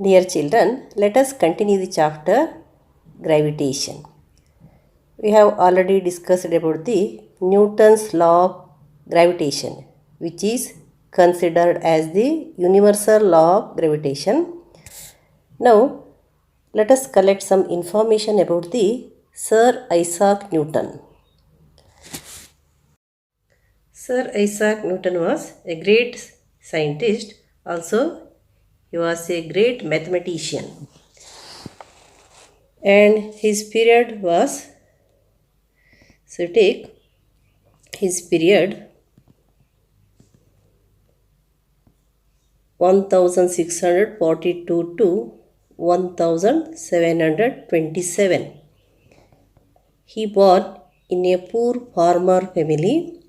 Dear children, let us continue the chapter gravitation. We have already discussed about the Newton's law of gravitation, which is considered as the universal law of gravitation. Now, let us collect some information about the Sir Isaac Newton. Sir Isaac Newton was a great scientist. Also, he was a great mathematician. And his period was, so take his period 1642 to 1727. He born in a poor farmer family.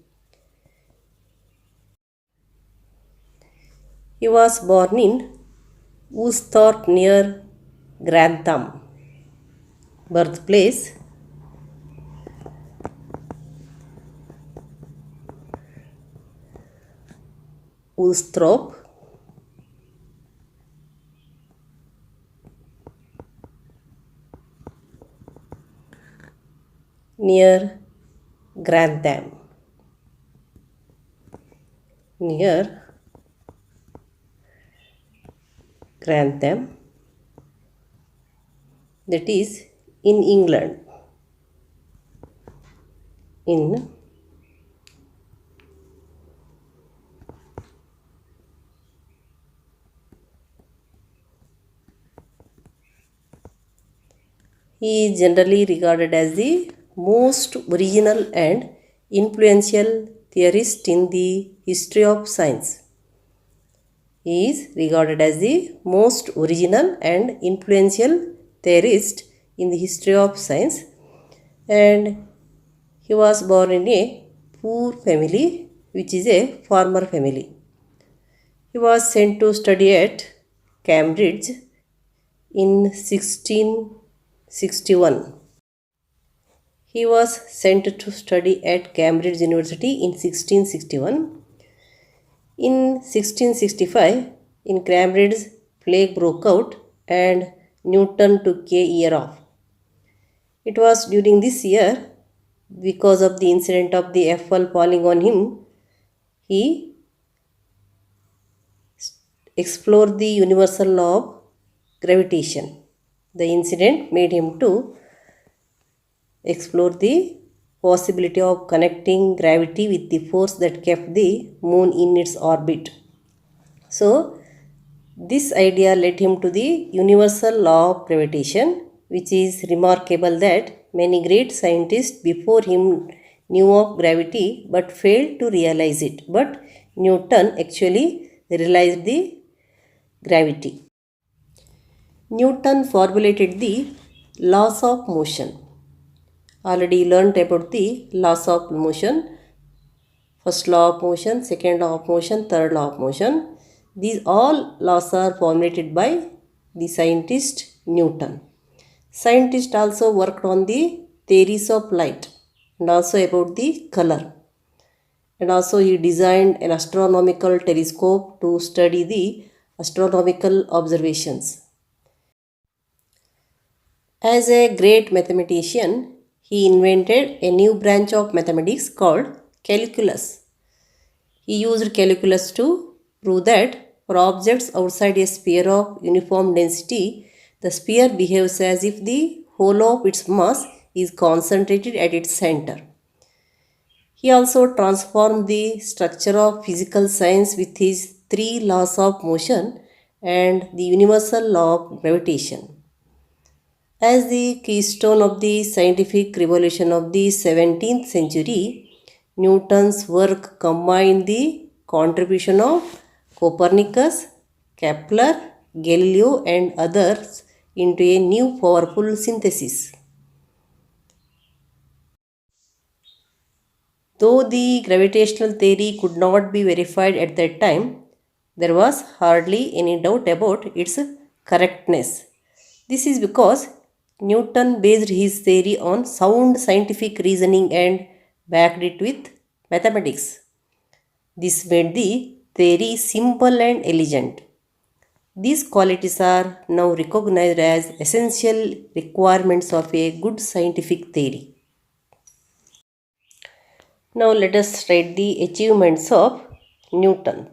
He was born in Woolsthorpe near Grantham. Birthplace Woolsthorpe, near Grantham. Near Grantham, that is in England. In He is generally regarded as the most original and influential theorist in the history of science. He is regarded as the most original and influential theorist in the history of science, and he was born in a poor family, which is a farmer family. He was sent to study at Cambridge in 1661. He was sent to study at Cambridge University in 1661. In 1665, in Cambridge, plague broke out and Newton took a year off. It was during this year, because of the incident of the apple falling on him, he explored the universal law of gravitation. The incident made him to explore the possibility of connecting gravity with the force that kept the moon in its orbit. So, this idea led him to the universal law of gravitation, which is remarkable that many great scientists before him knew of gravity but failed to realize it. But Newton actually realized the gravity. Newton formulated the laws of motion. Already learned about the laws of motion. First law of motion, second law of motion, third law of motion. These all laws are formulated by the scientist Newton. Scientist also worked on the theories of light and also about the color. And also he designed an astronomical telescope to study the astronomical observations. As a great mathematician, he invented a new branch of mathematics called calculus. He used calculus to prove that for objects outside a sphere of uniform density, the sphere behaves as if the whole of its mass is concentrated at its center. He also transformed the structure of physical science with his three laws of motion and the universal law of gravitation. As the keystone of the scientific revolution of the 17th century, Newton's work combined the contribution of Copernicus, Kepler, Galileo and others into a new powerful synthesis. Though the gravitational theory could not be verified at that time, there was hardly any doubt about its correctness. This is because Newton based his theory on sound scientific reasoning and backed it with mathematics. This made the theory simple and elegant. These qualities are now recognized as essential requirements of a good scientific theory. Now let us write the achievements of Newton.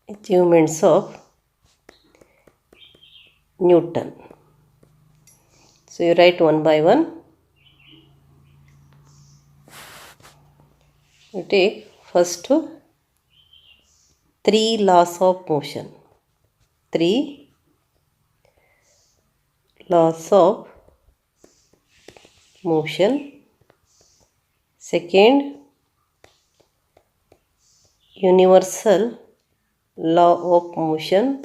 Achievements of Newton. So you write one by one. You take first three laws of motion. Three laws of motion. Second, universal law of motion.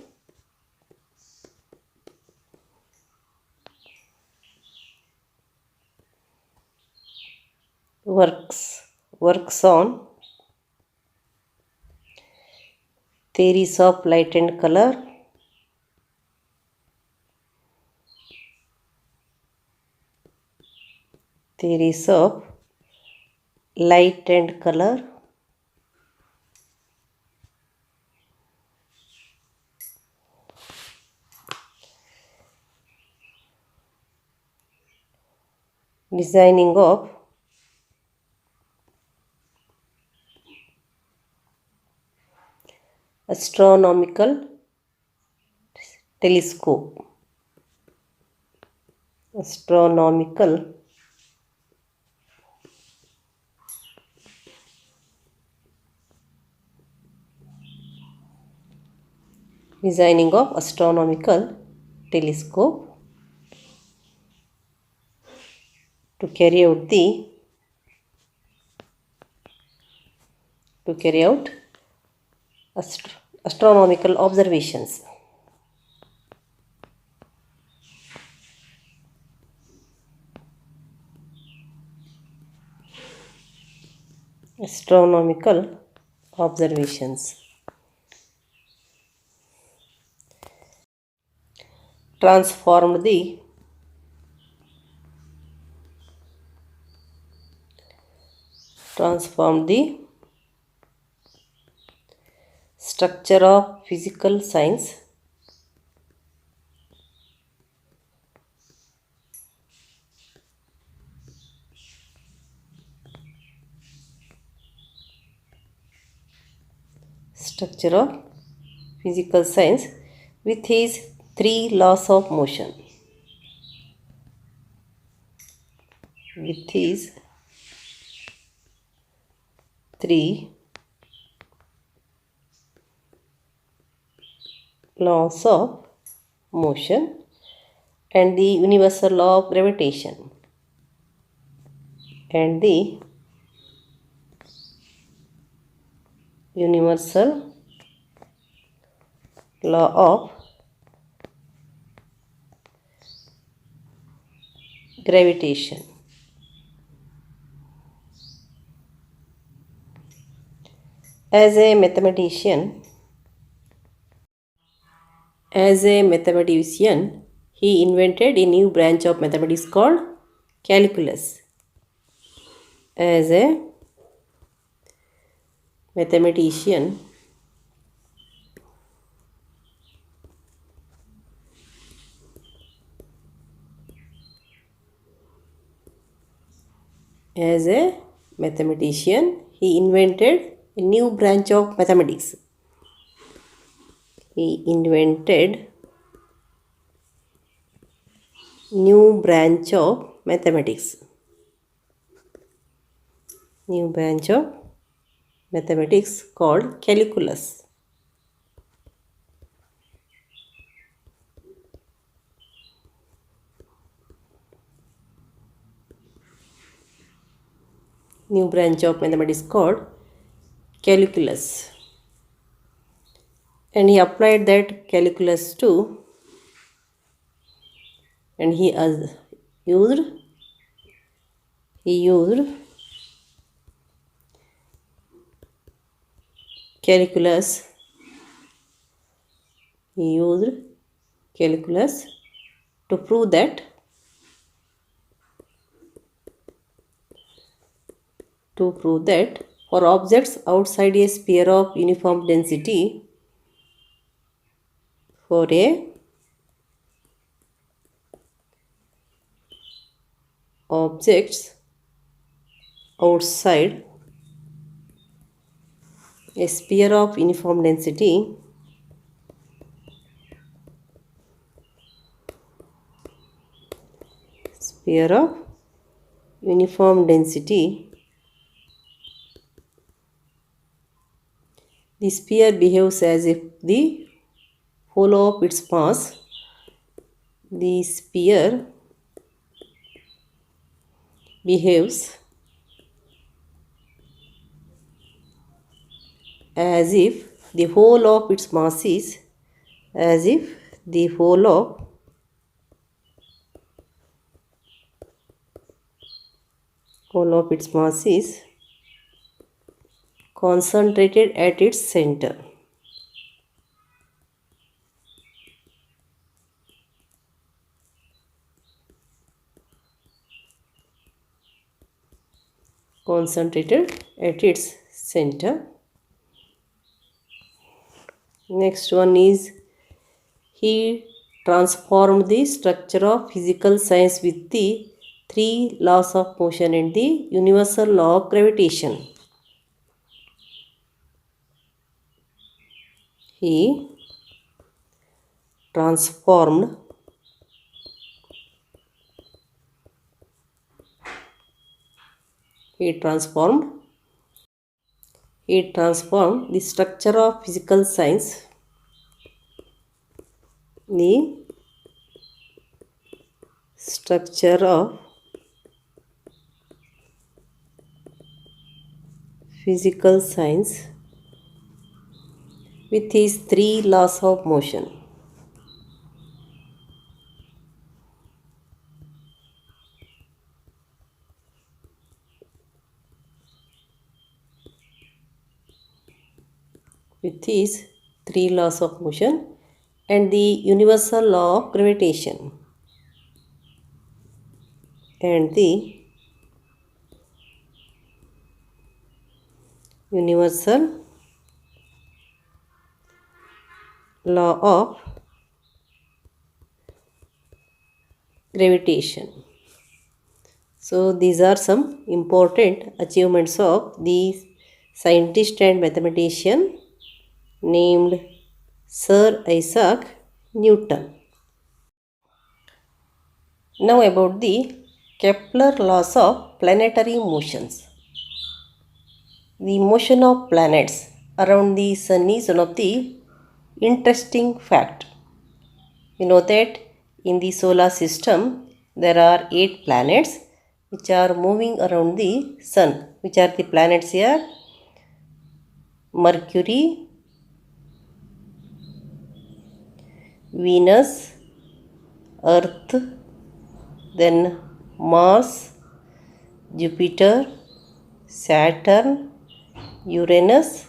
Works on theories of light and color. Theories of light and color. Designing of astronomical telescope. Astronomical designing of astronomical telescope to carry out astronomical observations. Astronomical observations. Transformed the structure of physical science with his three laws of motion. With his three laws of motion and the universal law of gravitation and the universal law of gravitation. As a mathematician, he invented a new branch of mathematics called calculus. As a mathematician, he invented a new branch of mathematics. He invented new branch of mathematics. New branch of mathematics called calculus. New branch of mathematics called calculus. And he applied that calculus to, and he used calculus to prove that For objects outside a sphere of uniform density, for a objects outside a sphere of uniform density, sphere of uniform density, the sphere behaves as if the whole of its mass, the sphere behaves as if the whole of its mass is, as if the whole of its mass is concentrated at its center. Concentrated at its center. Next one is, he transformed the structure of physical science with the three laws of motion and the universal law of gravitation. He transformed he transformed the structure of physical science, the structure of physical science with his three laws of motion. With his three laws of motion and the universal law of gravitation. And the universal law of gravitation. So these are some important achievements of the scientist and mathematician named Sir Isaac Newton. Now about the Kepler laws of planetary motions. The motion of planets around the sun is one of the interesting fact. You know that in the solar system there are 8 planets which are moving around the sun. Which are the planets here? Mercury, Venus, Earth, then Mars, Jupiter, Saturn, Uranus,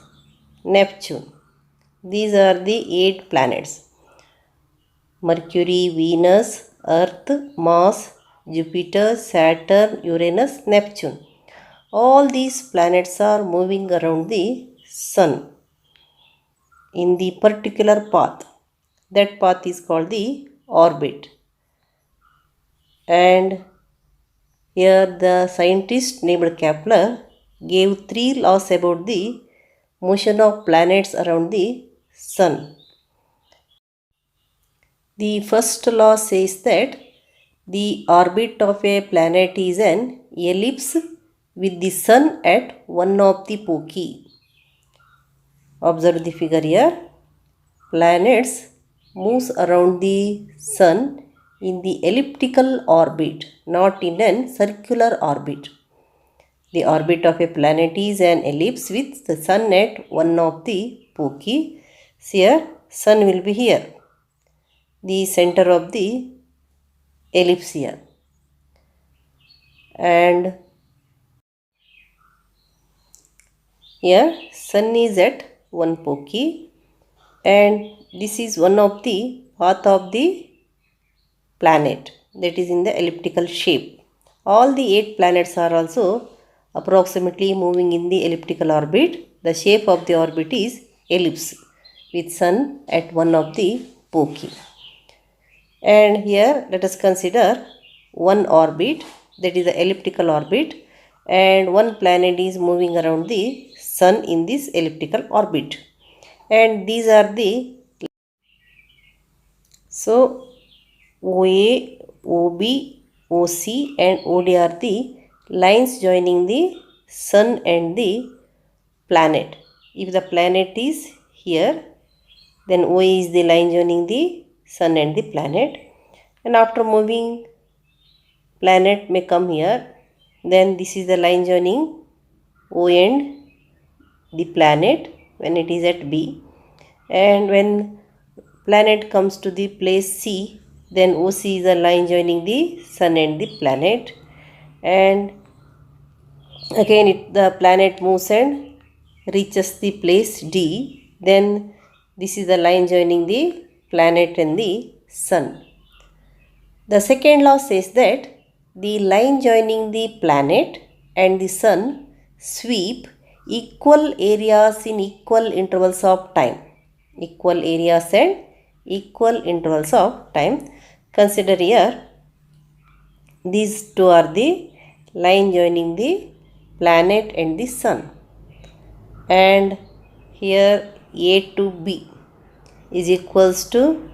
Neptune. These are the 8 planets. Mercury, Venus, Earth, Mars, Jupiter, Saturn, Uranus, Neptune. All these planets are moving around the sun in the particular path. That path is called the orbit. And here the scientist named Kepler gave 3 laws about the motion of planets around the sun. The first law says that the orbit of a planet is an ellipse with the sun at one of the foci. Observe the figure here. Planets moves around the sun in the elliptical orbit, not in an circular orbit. The orbit of a planet is an ellipse with the sun at one of the foci. Here, sun will be here, the center of the ellipse here. And here, sun is at one foci, and this is one of the path of the planet, that is in the elliptical shape. All the 8 planets are also approximately moving in the elliptical orbit. The shape of the orbit is ellipse with Sun at one of the pole. And here let us consider one orbit, that is the elliptical orbit, and one planet is moving around the Sun in this elliptical orbit. And these are the, so OA, OB, OC and OD are the lines joining the Sun and the planet. If the planet is here, then OA is the line joining the Sun and the planet. And after moving, planet may come here, then this is the line joining O and the planet when it is at B. And when planet comes to the place C, then OC is a line joining the Sun and the planet. And again the planet moves and reaches the place D, then this is the line joining the planet and the Sun. The second law says that the line joining the planet and the Sun sweep equal areas in equal intervals of time. Equal areas and equal intervals of time. Consider here, these two are the line joining the planet and the Sun. And here A to B is equals to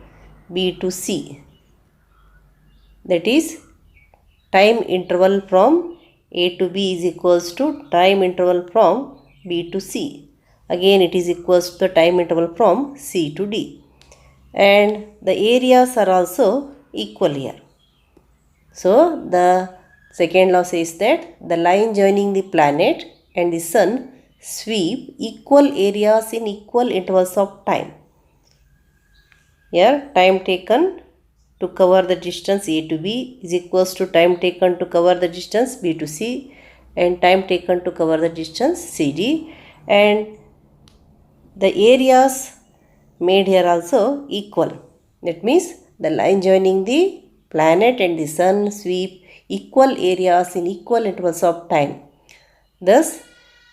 B to C. That is, time interval from A to B is equals to time interval from B to C. Again it is equals to the time interval from C to D. And the areas are also equal here. So the second law says that the line joining the planet and the Sun sweep equal areas in equal intervals of time. Here time taken to cover the distance A to B is equals to time taken to cover the distance B to C, and time taken to cover the distance CD. And the areas made here also equal. That means the line joining the planet and the Sun sweep equal areas in equal intervals of time. Thus,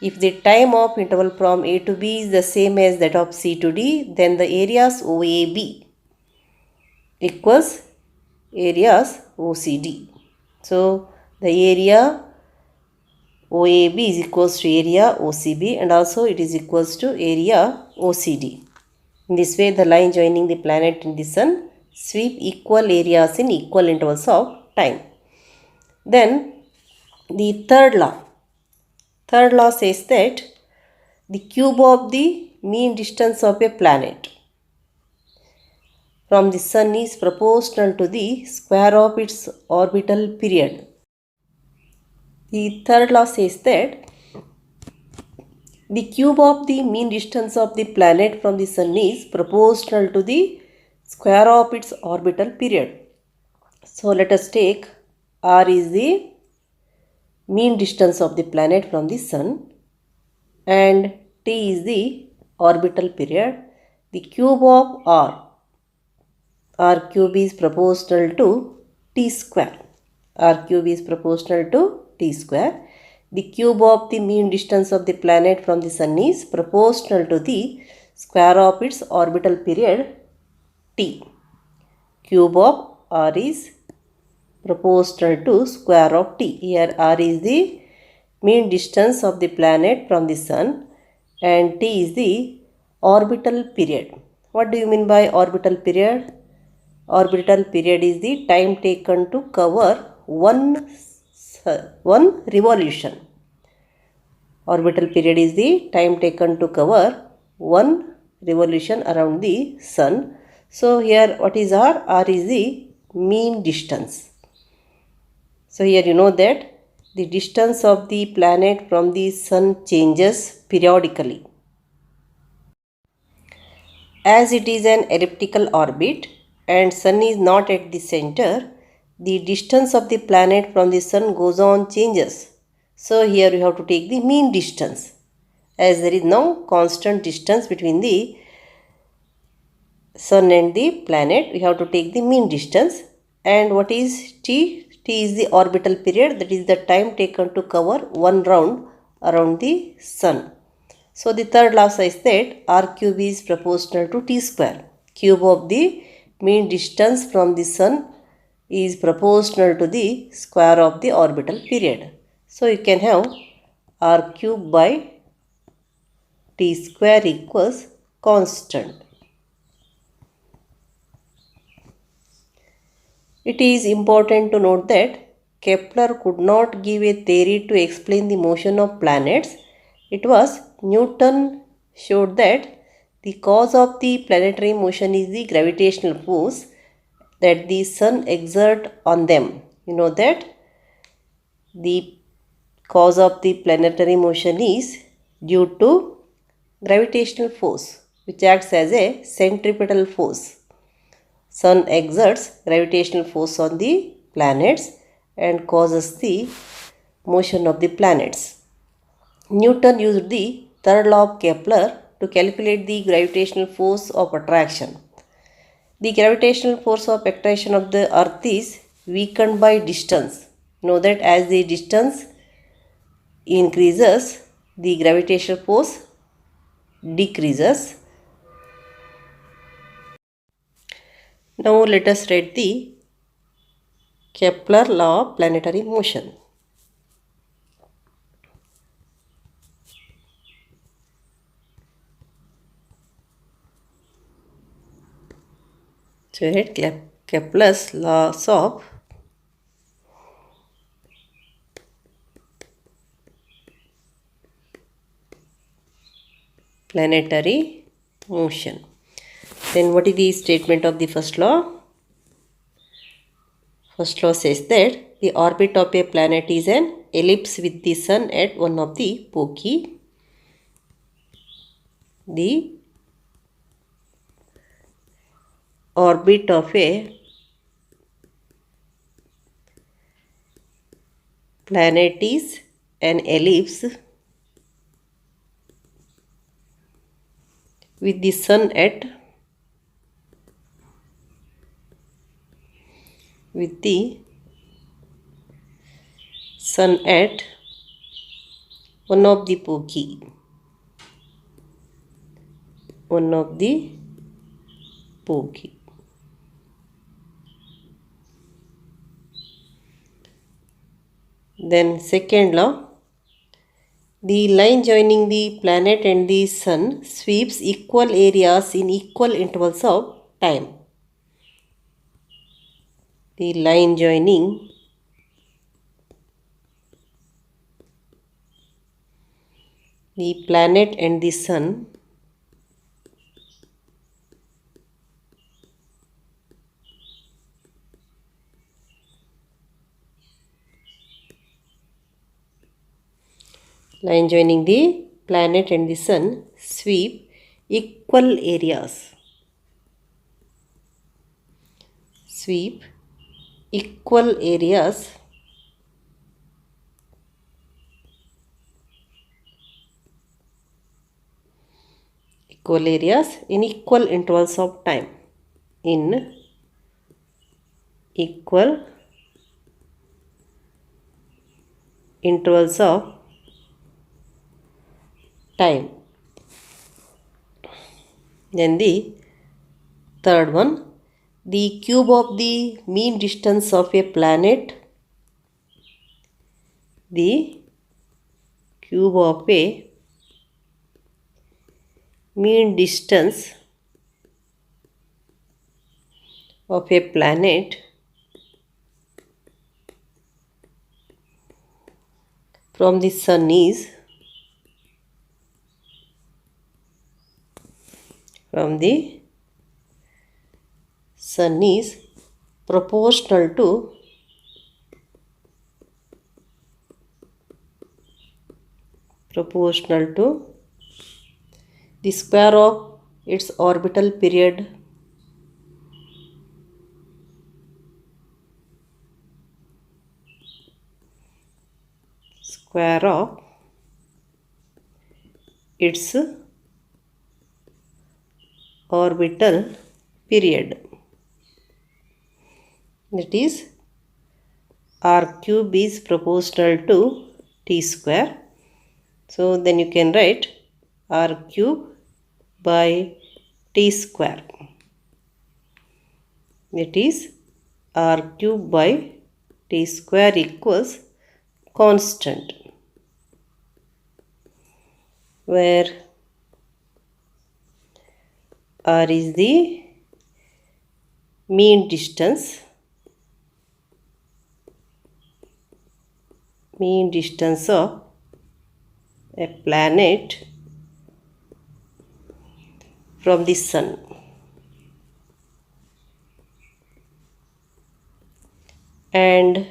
if the time of interval from A to B is the same as that of C to D, then the areas OAB equals areas OCD. So the area OAB is equals to area OCB, and also it is equals to area OCD. In this way, the line joining the planet and the Sun sweep equal areas in equal intervals of time. Then the third law says that the cube of the mean distance of a planet from the Sun is proportional to the square of its orbital period. The third law says that the cube of the mean distance of the planet from the Sun is proportional to the square of its orbital period. So let us take R is the mean distance of the planet from the Sun and T is the orbital period. The cube of R cube is proportional to T square. R cube is proportional to T square. The cube of the mean distance of the planet from the Sun is proportional to the square of its orbital period T. Cube of R is proportional to square of T. Here R is the mean distance of the planet from the Sun and T is the orbital period. What do you mean by orbital period? Orbital period is the time taken to cover one revolution. Orbital period is the time taken to cover one revolution around the Sun. So here what is R? R is the mean distance. So here you know that the distance of the planet from the Sun changes periodically. As it is an elliptical orbit and Sun is not at the center, the distance of the planet from the Sun goes on changes. So here you have to take the mean distance. As there is no constant distance between the Sun and the planet, we have to take the mean distance. And what is T? T T is the orbital period, that is the time taken to cover one round around the sun. So the third law says that R cube is proportional to T square. Cube of the mean distance from the sun is proportional to the square of the orbital period. So you can have R cube by T square equals constant. It is important to note that Kepler could not give a theory to explain the motion of planets. It was Newton showed that the cause of the planetary motion is the gravitational force that the sun exerts on them. You know that the cause of the planetary motion is due to gravitational force, which acts as a centripetal force. Sun exerts gravitational force on the planets and causes the motion of the planets. Newton used the third law of Kepler to calculate the gravitational force of attraction. The gravitational force of attraction of the earth is weakened by distance. Know that as the distance increases, the gravitational force decreases. Now let us read the Kepler law of planetary motion. So read Kepler's laws of planetary motion. Then what is the statement of the first law? First law says that the orbit of a planet is an ellipse with the sun at one of the foci. The orbit of a planet is an ellipse with the sun at one of the foci. Then second law, the line joining the planet and the sun sweeps equal areas in equal intervals of time. The line joining the planet and the sun sweep equal areas. In equal intervals of time. Then the third one, the cube of the mean distance of a planet. The cube of a mean distance of a planet from the sun is proportional to the square of its orbital period that is r cube is proportional to t square. So then you can write r cube by t square. It is r cube by t square equals constant, where r is the mean distance of a planet from the sun, and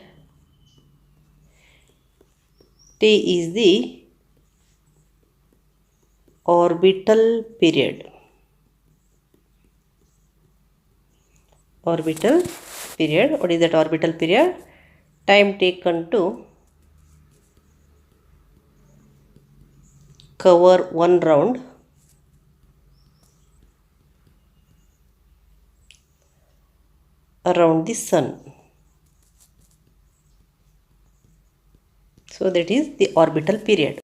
t is the orbital period. What is that orbital period? Time taken to cover one round around the sun. So that is the orbital period.